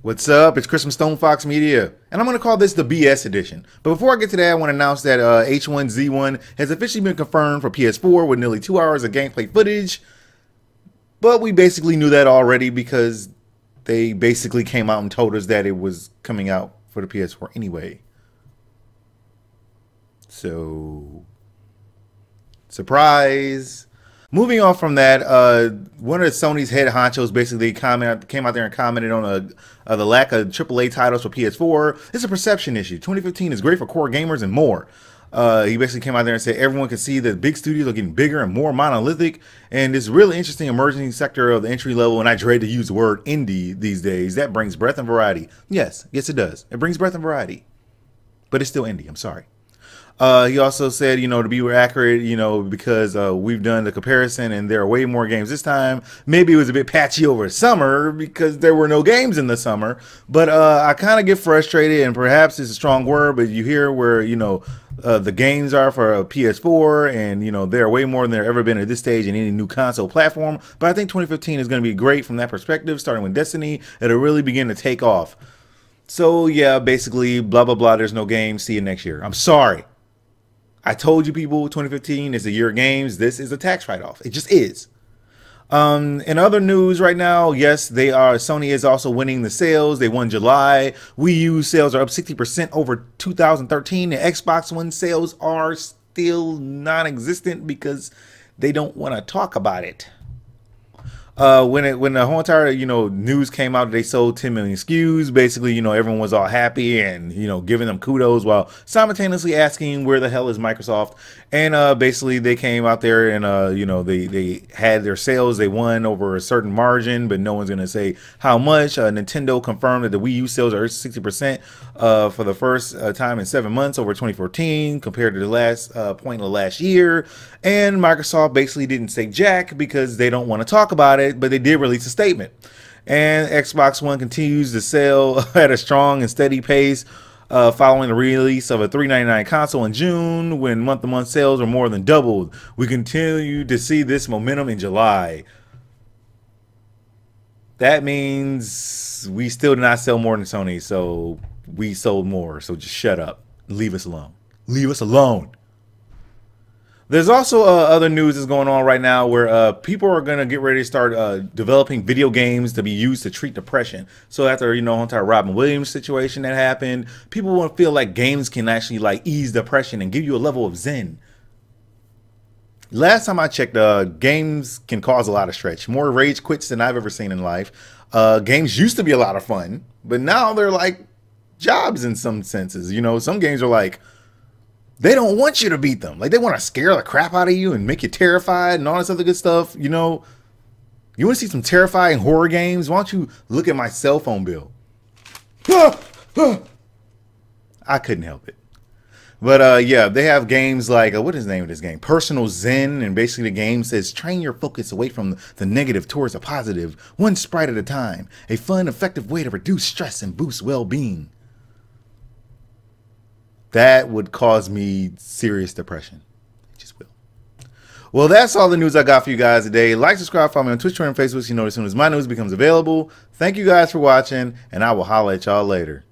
What's up? It's Chris from StonefoxMedia, and I'm going to call this the BS edition. But before I get to that, I want to announce that H1Z1 has officially been confirmed for PS4 with nearly 2 hours of gameplay footage. But we basically knew that already because they basically came out and told us that it was coming out for the PS4 anyway. So, surprise. Moving on from that, one of Sony's head honchos basically came out there and commented on the lack of AAA titles for PS4. It's a perception issue. 2015 is great for core gamers and more. He basically came out there and said everyone can see that big studios are getting bigger and more monolithic, and this really interesting emerging sector of the entry level, and I dread to use the word indie these days, that brings breadth and variety. Yes, it does. It brings breadth and variety. But it's still indie. I'm sorry. He also said, to be accurate, because we've done the comparison and there are way more games this time. Maybe it was a bit patchy over summer because there were no games in the summer. But I kind of get frustrated, and perhaps it's a strong word, but you hear where, the games are for a PS4, and, there are way more than there ever been at this stage in any new console platform. But I think 2015 is going to be great from that perspective, starting with Destiny. It'll really begin to take off. So, yeah, basically, blah, blah, blah. There's no game. See you next year. I'm sorry. I told you people 2015 is a year of games. This is a tax write-off. It just is. In other news right now, yes, Sony is also winning the sales. They won July. Wii U sales are up 60% over 2013. The Xbox One sales are still non-existent because they don't want to talk about it. When the whole entire news came out, they sold 10 million SKUs. Basically, everyone was all happy and giving them kudos while simultaneously asking where the hell is Microsoft. And basically they came out there and they had their sales. They won over a certain margin, but no one's gonna say how much. Nintendo confirmed that the Wii U sales are 60% for the first time in 7 months over 2014 compared to the last point of last year. And Microsoft basically didn't say jack because they don't want to talk about it, but they did release a statement. And Xbox One continues to sell at a strong and steady pace following the release of a $399 console in June, when month-to-month sales are more than doubled. We continue to see this momentum in July. That means we still did not sell more than Sony, so we sold more. So just shut up. Leave us alone. Leave us alone. There's also other news that's going on right now where people are going to get ready to start developing video games to be used to treat depression. So after, entire Robin Williams situation that happened, people want to feel like games can actually ease depression and give you a level of zen. Last time I checked, games can cause a lot of stretch. More rage quits than I've ever seen in life. Games used to be a lot of fun, but now they're like jobs in some senses. Some games are like, they don't want you to beat them. They want to scare the crap out of you and make you terrified and all this other good stuff. You want to see some terrifying horror games? Why don't you look at my cell phone bill? I couldn't help it. But yeah, they have games like, what is the name of this game? Personal Zen. And basically the game says, train your focus away from the negative towards the positive, one sprite at a time. A fun, effective way to reduce stress and boost well-being. That would cause me serious depression. It just will. Well, that's all the news I got for you guys today. Like, subscribe, follow me on Twitch, Twitter, and Facebook so you know as soon as my news becomes available. Thank you guys for watching, and I will holler at y'all later.